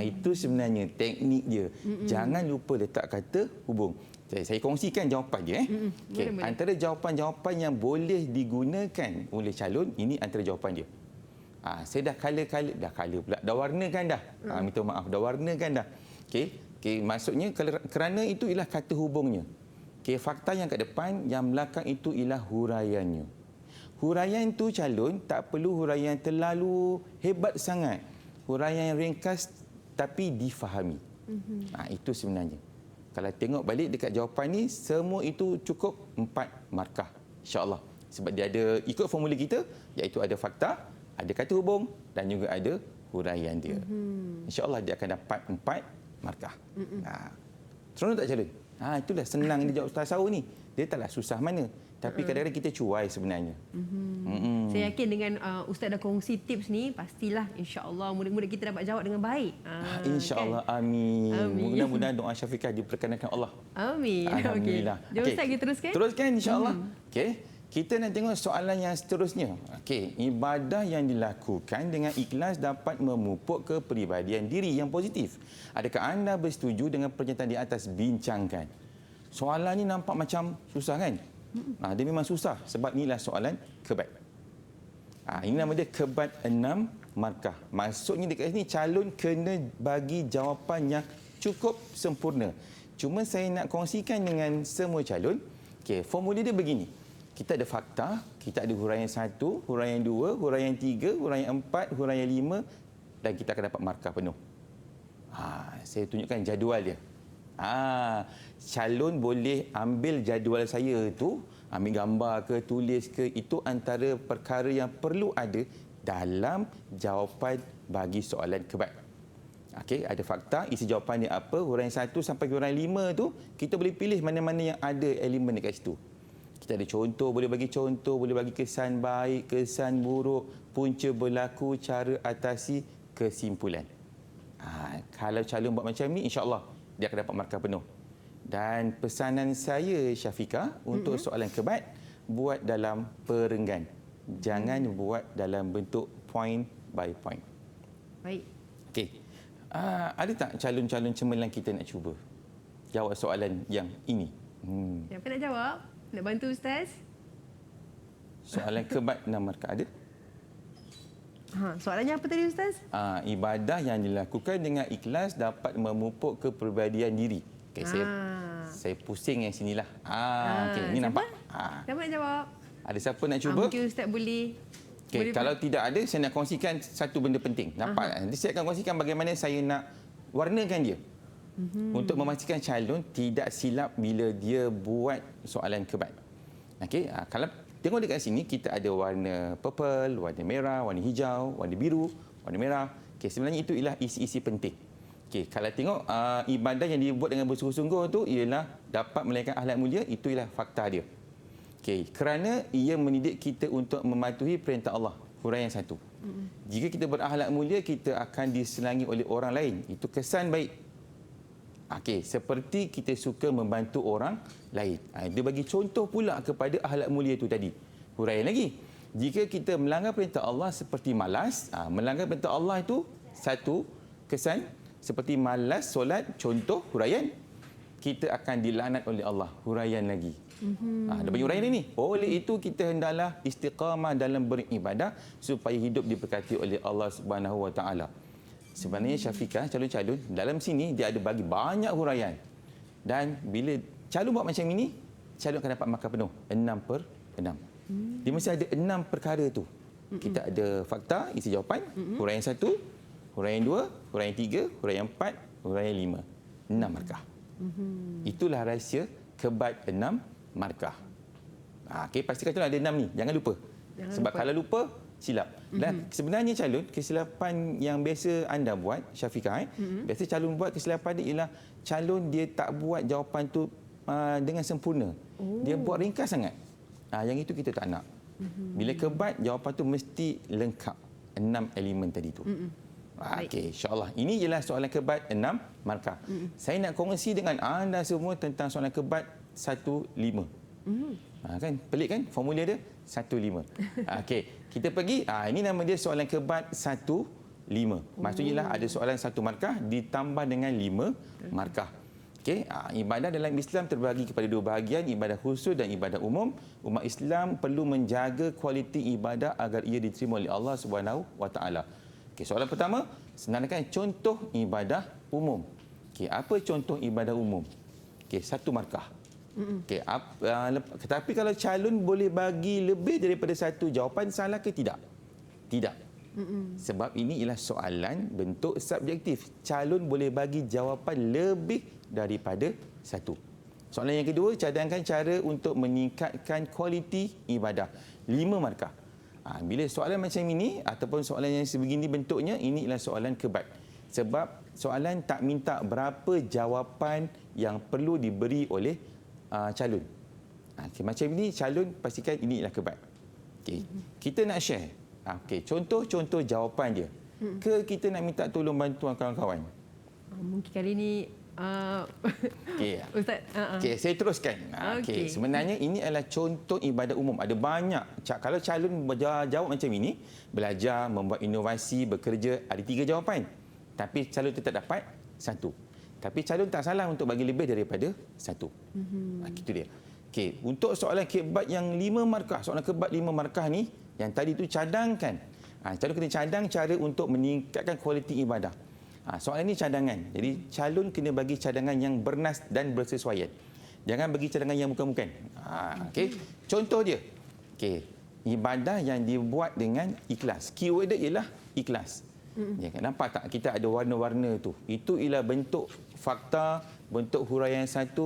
Itu sebenarnya teknik dia. Jangan lupa letak kata hubung. Saya kongsikan jawapan dia. Okay. Antara jawapan-jawapan yang boleh digunakan oleh calon, ini antara jawapan dia. Saya dah dah warnakan dah. Minta maaf, dah warnakan dah. Okey, maksudnya kerana itu ialah kata hubungnya. Okey, fakta yang kat depan, yang belakang itu ialah huraiannya. Huraian tu calon tak perlu huraian terlalu hebat sangat. Huraian yang ringkas tapi difahami. Itu sebenarnya. Kalau tengok balik dekat jawapan ni, semua itu cukup 4 markah. InsyaAllah. Sebab dia ada ikut formula kita, iaitu ada fakta, ada kata hubung dan juga ada huraian dia. InsyaAllah dia akan dapat 4 markah. Seronok tak calon? Itulah senang dia jawab Ustaz Saur ni. Dia taklah susah mana. Tapi kadang-kadang kita cuai sebenarnya. Saya yakin dengan Ustaz dah kongsi tips ni, pastilah insya-Allah murid-murid kita dapat jawab dengan baik. InsyaAllah, kan? amin. Mudah-mudahan doa Syafiqah diperkenankan Allah. Amin. Alhamdulillah. Jom Ustaz kita teruskan. Teruskan insya-Allah. Okey. Kita nak tengok soalan yang seterusnya. Okey, ibadah yang dilakukan dengan ikhlas dapat memupuk kepribadian diri yang positif. Adakah anda bersetuju dengan pernyataan di atas? Bincangkan. Soalan ni nampak macam susah kan? Dia memang susah sebab inilah soalan kebat. Ini nama dia kebat 6 markah. Maksudnya dekat sini calon kena bagi jawapan yang cukup sempurna. Cuma saya nak kongsikan dengan semua calon. Okey, formula dia begini. Kita ada fakta, kita ada huraian 1, huraian 2, huraian 3, huraian 4, huraian 5 dan kita akan dapat markah penuh. Saya tunjukkan jadual dia. Calon boleh ambil jadual saya tu, ambil gambar ke, tulis ke, itu antara perkara yang perlu ada dalam jawapan bagi soalan kebat. Okey, ada fakta, isi jawapan dia apa, huraian 1 sampai huraian 5 tu, kita boleh pilih mana-mana yang ada elemen dekat situ. Kita ada contoh, boleh bagi contoh, boleh bagi kesan baik, kesan buruk, punca berlaku, cara atasi, kesimpulan. Kalau calon buat macam ni, insya-Allah dia akan dapat markah penuh. Dan pesanan saya Syafiqah untuk soalan kebat, buat dalam perenggan. Jangan buat dalam bentuk point by point. Baik. Okey. Ada tak calon-calon cemerlang kita nak cuba jawab soalan yang ini? Siapa nak jawab? Nak bantu Ustaz? Soalan kebat 6 markah ada? Soalannya apa tadi Ustaz? Ibadah yang dilakukan dengan ikhlas dapat memupuk kepribadian diri. Okay, saya pusing yang sinilah. Okay, ini nampak. Siapa nak jawab? Ada siapa nak cuba? Mungkin Ustaz boleh. Okay, kalau tidak ada, saya nak kongsikan satu benda penting. Nampak? Nanti saya akan kongsikan bagaimana saya nak warnakan dia. Untuk memastikan calon tidak silap bila dia buat soalan kebat. Okey, kalau tengok dekat sini kita ada warna purple, warna merah, warna hijau, warna biru, warna merah. Okey, sebenarnya itu ialah isi-isi penting. Okey, kalau tengok ibadah yang dibuat dengan bersungguh-sungguh tu ialah dapat melahirkan akhlak mulia, itu ialah fakta dia. Okey, kerana ia mendidik kita untuk mematuhi perintah Allah. Huraian 1. Jika kita berakhlak mulia, kita akan disenangi oleh orang lain. Itu kesan baik. Okey, seperti kita suka membantu orang lain. Dia bagi contoh pula kepada akhlak mulia itu tadi. Huraian lagi. Jika kita melanggar perintah Allah seperti malas, melanggar perintah Allah itu satu kesan seperti malas solat, contoh huraian, kita akan dilaknat oleh Allah. Huraian lagi. Dia bagi huraian ini. Oleh itu kita hendaklah istiqamah dalam beribadah supaya hidup diberkati oleh Allah Subhanahu Wa Taala. Sebenarnya Syafiqah, calon-calon dalam sini dia ada bagi banyak huraian. Dan bila calon buat macam ini, calon akan dapat markah penuh 6/6. Dia mesti ada 6 perkara tu. Kita ada fakta, isi jawapan, huraian 1, huraian 2, huraian 3, huraian 4, huraian 5. 6 markah. Itulah rahsia kebat 6 markah. Okey, pastikan calon ada 6 ni. Jangan lupa. Sebab kalau lupa, silap. Dan sebenarnya calon, kesilapan yang biasa anda buat, Syafiqah, biasa calon buat kesilapan dia ialah calon dia tak buat jawapan tu dengan sempurna. Dia buat ringkas sangat. Yang itu kita tak nak. Bila kebat, jawapan tu mesti lengkap 6 elemen tadi tu. Okey, insya-Allah. Ini ialah soalan kebat 6 markah. Saya nak kongsi dengan anda semua tentang soalan kebat 1-5. Kan pelik kan formula dia 1-5. Okey, kita pergi. Ini nama dia soalan kebat 1-5. Maksudnya ialah ada soalan 1 markah ditambah dengan 5 markah. Okey, ibadah dalam Islam terbahagi kepada 2 bahagian, ibadah khusus dan ibadah umum. Umat Islam perlu menjaga kualiti ibadah agar ia diterima oleh Allah Subhanahu Wa Taala. Okey, soalan pertama, senaraikan contoh ibadah umum. Okey, apa contoh ibadah umum? Okey, 1 markah. Okey, tetapi kalau calon boleh bagi lebih daripada 1 jawapan, salah ke tidak? Tidak. Sebab ini ialah soalan bentuk subjektif. Calon boleh bagi jawapan lebih daripada 1. Soalan yang kedua, cadangkan cara untuk meningkatkan kualiti ibadah. 5 markah. Bila soalan macam ini ataupun soalan yang sebegini bentuknya, ini ialah soalan kebat. Sebab soalan tak minta berapa jawapan yang perlu diberi oleh calon. Macam ini calon pastikan ini ialah kebat. Okay. Kita nak share. Contoh-contoh jawapan dia. Ke kita nak minta tolong bantuan kawan-kawan? Mungkin kali ini Ustaz. Okey, saya teruskan. Okey, sebenarnya ini adalah contoh ibadah umum. Ada banyak. Kalau calon jawab macam ini, belajar, membuat inovasi, bekerja, ada 3 jawapan. Tapi calon tetap dapat 1. Tapi calon tak salah untuk bagi lebih daripada 1. Itu dia. Okey, untuk soalan kebat yang 5 markah, soalan kebat 5 markah ni, yang tadi tu cadangkan. Calon kena cadang cara untuk meningkatkan kualiti ibadah. Soalan ini cadangan. Jadi calon kena bagi cadangan yang bernas dan bersesuaian. Jangan bagi cadangan yang bukan-bukan. Okey. Contoh dia. Okey. Ibadah yang dibuat dengan ikhlas. Keyword dia ialah ikhlas. Ya, nampak tak kita ada warna-warna tu. Itu ialah bentuk fakta, bentuk huraian 1,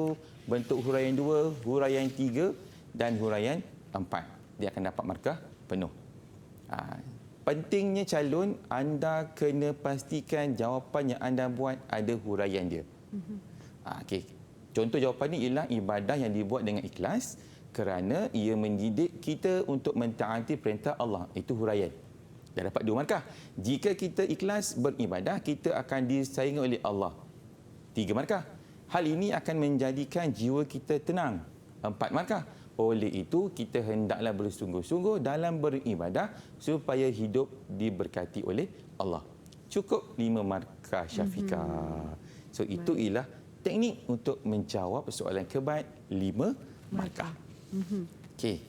bentuk huraian 2, huraian 3 dan huraian 4. Dia akan dapat markah penuh. Pentingnya calon, anda kena pastikan jawapan yang anda buat ada huraian dia. Okey. Contoh jawapan ini ialah ibadah yang dibuat dengan ikhlas kerana ia mendidik kita untuk mentaati perintah Allah. Itu huraian. Dah dapat 2 markah. Jika kita ikhlas beribadah, kita akan disayangi oleh Allah. 3 markah. Hal ini akan menjadikan jiwa kita tenang. 4 markah. Oleh itu, kita hendaklah bersungguh-sungguh dalam beribadah supaya hidup diberkati oleh Allah. Cukup 5 markah, Syafiqah. So, itu ialah teknik untuk menjawab soalan kebat 5 markah. Okey.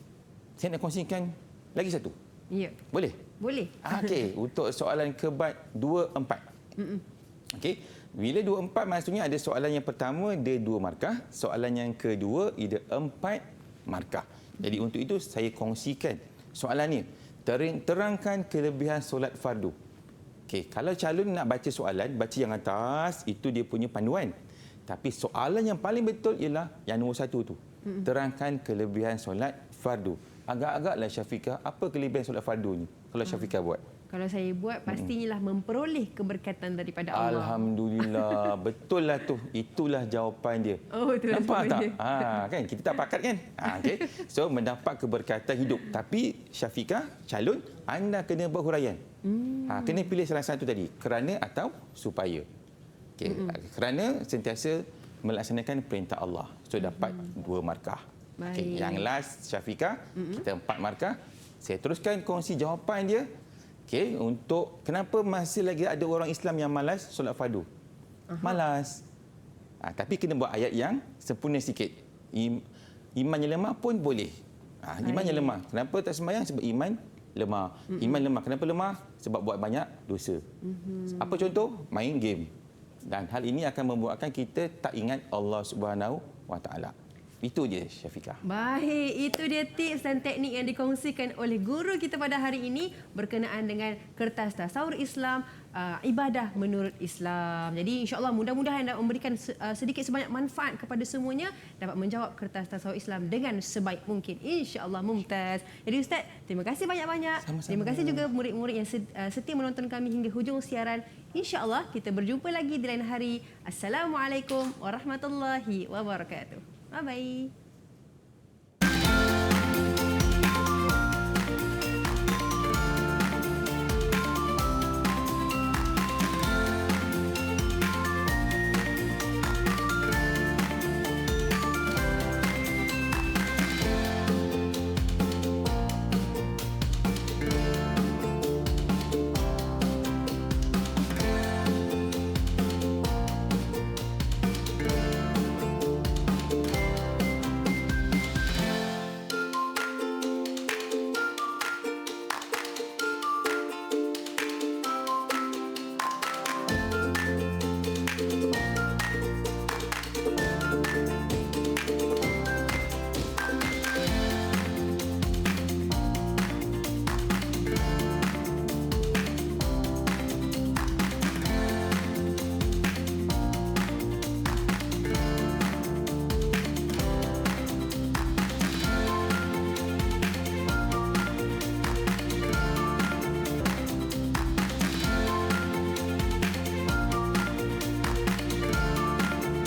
Saya nak kongsikan lagi 1. Ya. Boleh? Boleh. Okey. Untuk soalan kebat 2, 4. Okey. Bila 2, 4 maksudnya ada soalan yang pertama, dia 2 markah. Soalan yang kedua, dia 4 markah. Jadi untuk itu saya kongsikan soalan ni. Terangkan kelebihan solat fardu. Okey, kalau calon nak baca soalan, baca yang atas, itu dia punya panduan. Tapi soalan yang paling betul ialah yang nombor 1 tu. Terangkan kelebihan solat fardu. Agak-agaklah Syafiqah, apa kelebihan solat fardu ni? Kalau Syafiqah buat. Kalau saya buat, pastinya memperoleh keberkatan daripada Allah. Alhamdulillah. Betul lah tu. Itulah jawapan dia. Oh, itulah nampak tak? jawapan Kan? Kita tak pakat kan? Okay. So, mendapat keberkatan hidup. Tapi Syafiqah, calon, anda kena berhuraian. Kena pilih salah satu tadi. Kerana atau supaya. Okay. Kerana sentiasa melaksanakan perintah Allah. So, dapat 2 markah. Okay. Yang last, Syafiqah, kita 4 markah. Saya teruskan kongsi jawapan dia. Okey, untuk kenapa masih lagi ada orang Islam yang malas solat fardu? Malas. Tapi kena buat ayat yang sempurna sikit. Iman yang lemah pun boleh. Iman yang lemah. Kenapa tak sembahyang? Sebab iman lemah. Iman lemah. Kenapa lemah? Sebab buat banyak dosa. Apa contoh? Main game. Dan hal ini akan membuatkan kita tak ingat Allah Subhanahu Wa Taala. Itu je Syafiqah. Baik, itu dia tips dan teknik yang dikongsikan oleh guru kita pada hari ini berkenaan dengan kertas tasawur Islam, ibadah menurut Islam. Jadi insya-Allah mudah-mudahan dapat memberikan sedikit sebanyak manfaat kepada semuanya, dapat menjawab kertas tasawur Islam dengan sebaik mungkin. Insya-Allah mumtaz. Jadi Ustaz, terima kasih banyak-banyak. Sama-sama. Terima kasih juga murid-murid yang setia menonton kami hingga hujung siaran. Insya-Allah kita berjumpa lagi di lain hari. Assalamualaikum warahmatullahi wabarakatuh. Bye-bye.